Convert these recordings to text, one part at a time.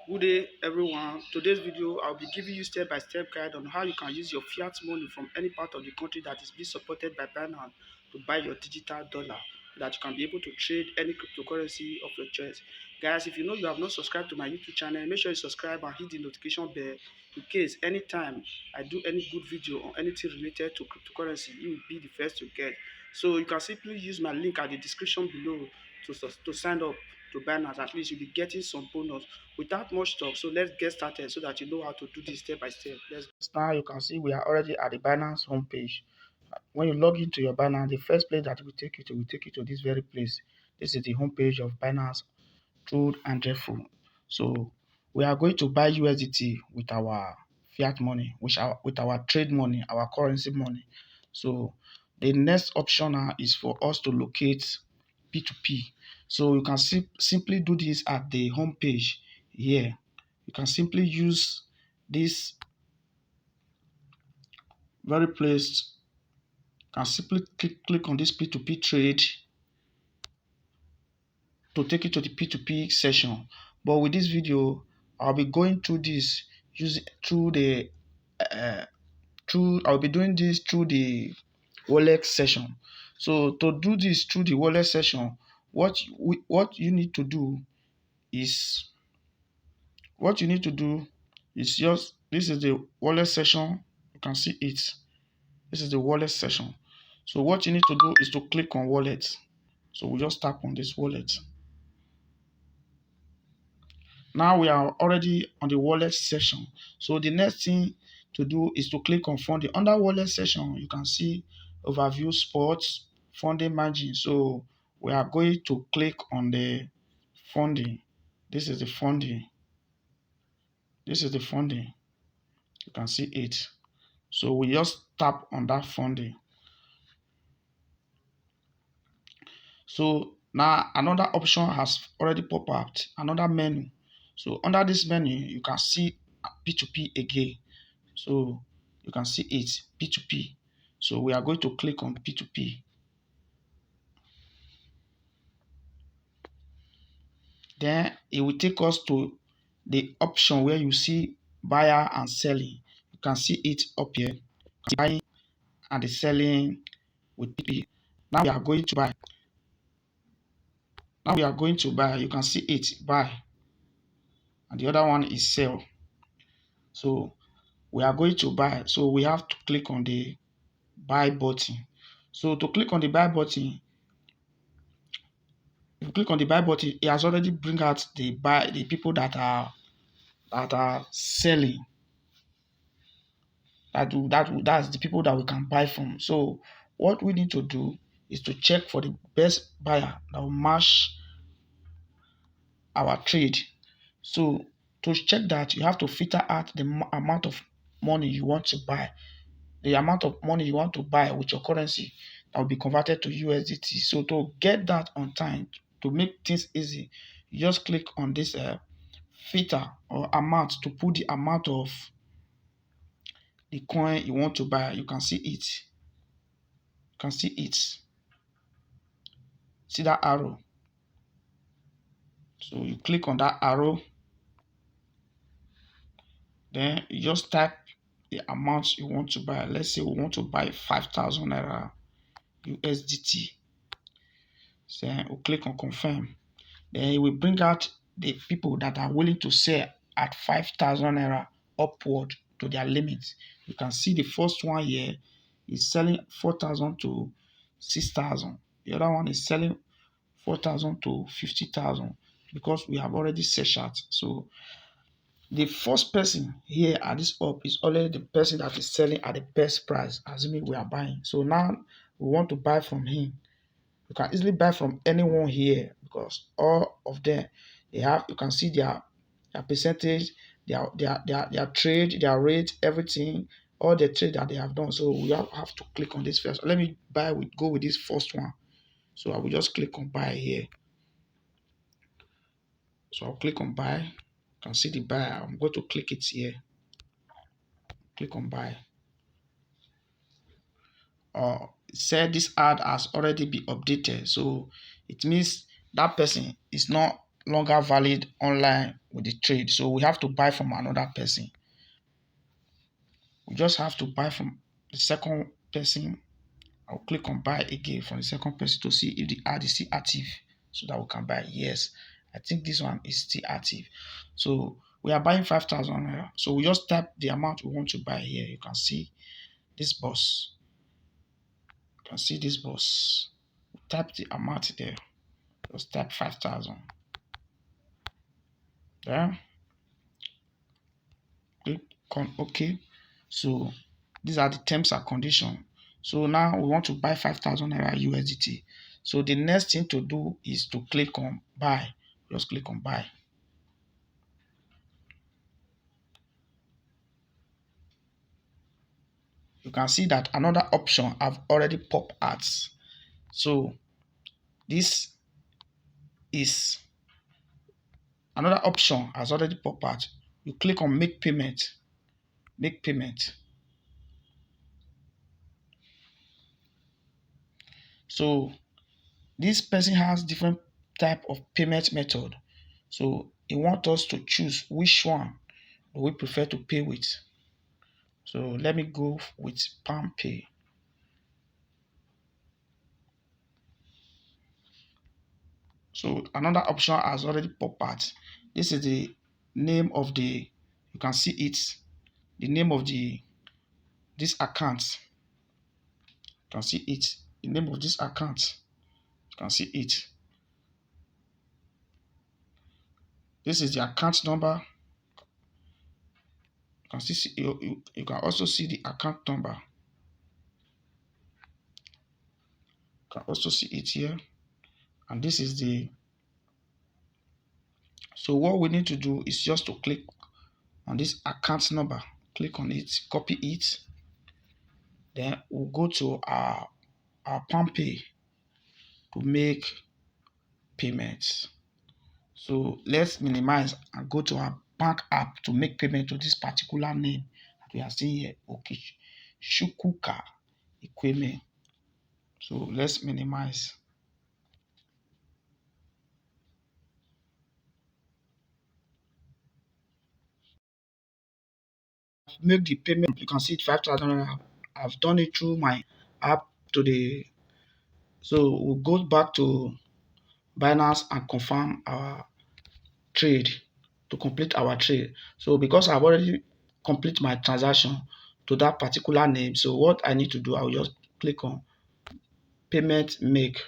Good day everyone. Today's video I'll be giving you step-by-step guide on how you can use your fiat money from any part of the country that is being supported by Binance to buy your digital dollar so that you can be able to trade any cryptocurrency of your choice. Guys, if you know you have not subscribed to my YouTube channel, make sure you subscribe and hit the notification bell in case anytime I do any good video or anything related to cryptocurrency, you will be the first to get. So you can simply use my link at the description below to sign up to Binance. At least you'll be getting some bonus without much talk. So let's get started so that you know how to do this step by step. Now you can see we are already at the Binance homepage. When you log into your Binance, the first place that will take you to this very place. This is the homepage of Binance True and Dreadful. So we are going to buy USDT with our fiat money, with our trade money, our currency money. So the next option now is for us to locate P2P. So you can simply do this at the home page here. You can simply use this very place. You can simply click on this P2P trade to take you to the P2P session. But with this video, I'll be going through this using I'll be doing this through the wallet session. So to do this through the wallet session, what you need to do is just this is the wallet session. You can see it. This is the wallet session. So what you need to do is to click on wallet. So we just tap on this wallet. Now we are already on the wallet session. So the next thing to do is to click on funding. Under wallet session, you can see overview sports, funding margin. So we are going to click on the funding. This is the funding. This is the funding. You can see it. So we just tap on that funding. So now another option has already popped out, another menu. So under this menu, you can see P2P again. So you can see it, P2P. So we are going to click on P2P. Then it will take us to the option where you see buyer and selling. You can see it up here, buying and the selling with P2P. Now we are going to buy. Now we are going to buy. You can see it, buy. And the other one is sell. So we are going to buy. So we have to click on the buy button. So to click on the buy button, if you click on the buy button, it has already bring out the people that are selling. That's the people that we can buy from. So what we need to do is to check for the best buyer that will match our trade. So to check that, you have to filter out the amount of money you want to buy, the amount of money you want to buy with your currency that will be converted to USDT. So to get that on time, to make things easy, you just click on this filter or amount to put the amount of the coin you want to buy. You can see it. You can see it. See that arrow? So you click on that arrow. Then you just type the amount you want to buy. Let's say we want to buy 5,000 naira USDT. So we'll click on confirm. Then it will bring out the people that are willing to sell at 5,000 naira upward to their limit. You can see the first one here is selling 4,000 to 6,000. The other one is selling 4,000 to 50,000 because we have already set out. So the first person here at this up is already the person that is selling at the best price, assuming we are buying. So now we want to buy from him. You can easily buy from anyone here because all of them, you can see their percentage, their trade, their rate, everything, all the trade that they have done. So we have to click on this first. Let me go with this first one. So I will just click on buy here. So I'll click on buy. You can see the buy. I'm going to click it here. Click on buy. It said this ad has already been updated. So it means that person is no longer valid online with the trade. So we have to buy from another person. We just have to buy from the second person. I'll click on buy again from the second person to see if the ad is still active so that we can buy. Yes, I think this one is still active. So we are buying 5,000 naira. So we just type the amount we want to buy here. You can see this box. You can see this box. Type the amount there. Just type 5,000. There. Click on OK. So these are the terms and conditions. So now we want to buy 5,000 naira USDT. So the next thing to do is to click on buy. Just click on buy. You can see that another option have already popped out. So this is another option has already popped out. You click on make payment. Make payment. So this person has different type of payment method. So he wants us to choose which one do we prefer to pay with. So let me go with Palm Pay. So another option has already popped out. This is the name of the, you can see it, the name of this account. You can see it, the name of this account. You can see it. This is the account number. You can see you can also see the account number. You can also see it here. And this is the, so what we need to do is just to click on this account number, click on it, copy it, then we'll go to our Palm Pay to make payments. So let's minimize and go to our bank app to make payment to this particular name that we are seeing here. Okay, Shukuka Equipment. So let's minimize. Make the payment. You can see it 5,000. I've done it through my app to the. So we'll go back to Binance and confirm our trade to complete our trade. So because I've already complete my transaction to that particular name, so what I need to do, I'll just click on payment make.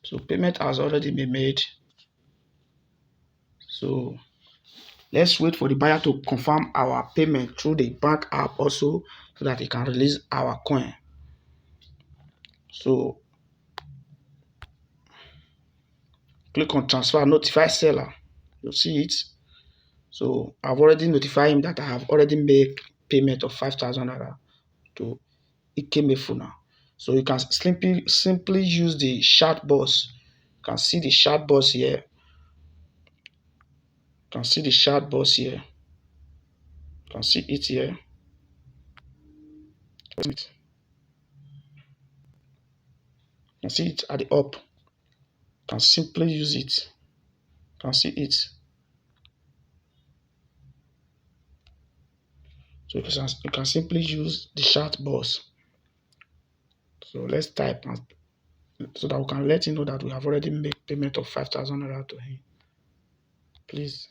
So payment has already been made. So let's wait for the buyer to confirm our payment through the bank app also so that he can release our coin. So click on transfer, notify seller. You'll see it. So I've already notified him that I have already made payment of 5,000 naira to Ikemefuna. So you can simply use the chat box. You can see the chat box here. You can see the chat box here. You can see it here. You can see it at the up. You can simply use it. You can see it. So you can simply use the chat box. So let's type so that we can let him know that we have already made payment of 5,000 naira to him. Please.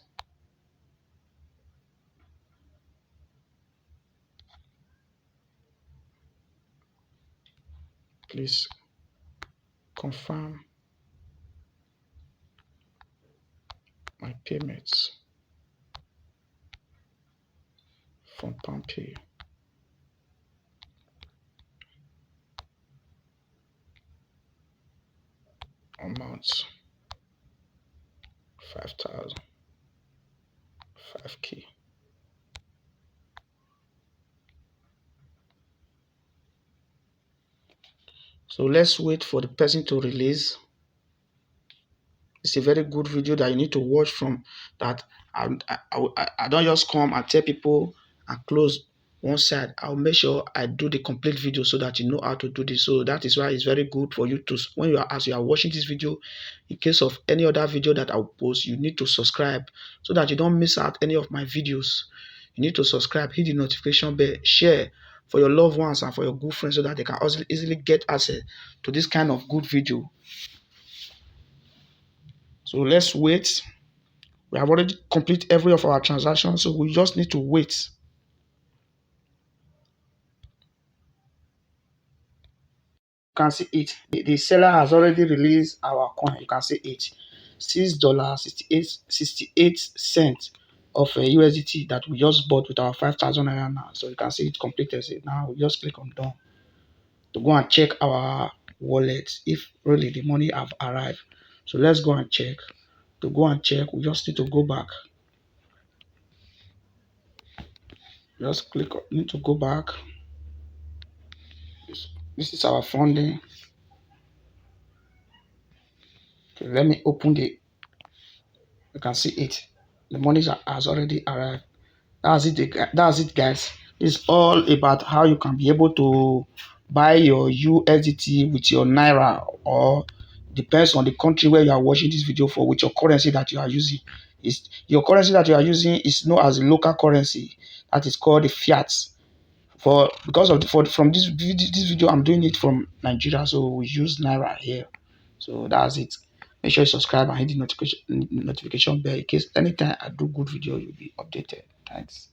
Please confirm my payments from PalmPay. Amount 5,000, 5K. So let's wait for the person to release. It's a very good video that you need to watch from that. I don't just come and tell people and close one side, I'll make sure I do the complete video so that you know how to do this. So that is why it's very good for you to, when you are, as you are watching this video, in case of any other video that I'll post, you need to subscribe so that you don't miss out any of my videos. You need to subscribe, hit the notification bell, share for your loved ones and for your good friends so that they can also easily get access to this kind of good video. So let's wait. We have already completed every of our transactions, so we just need to wait. You can see it. The seller has already released our coin. You can see it. $6.68 of USDT that we just bought with our 5,000 naira now. So you can see it completed. Now we just click on done to go and check our wallet if really the money have arrived. So let's go and check. To go and check, we just need to go back. Just click on, need to go back. This is our funding. Okay, let me open the, you can see it. The money has already arrived. That's it, guys. It's all about how you can be able to buy your USDT with your Naira, or depends on the country where you are watching this video for, with your currency that you are using. Is your currency that you are using is known as a local currency that is called the fiat. For because of from this video, I'm doing it from Nigeria, so we use Naira here. So that's it. Make sure you subscribe and hit the notification bell in case anytime I do good video, you'll be updated. Thanks.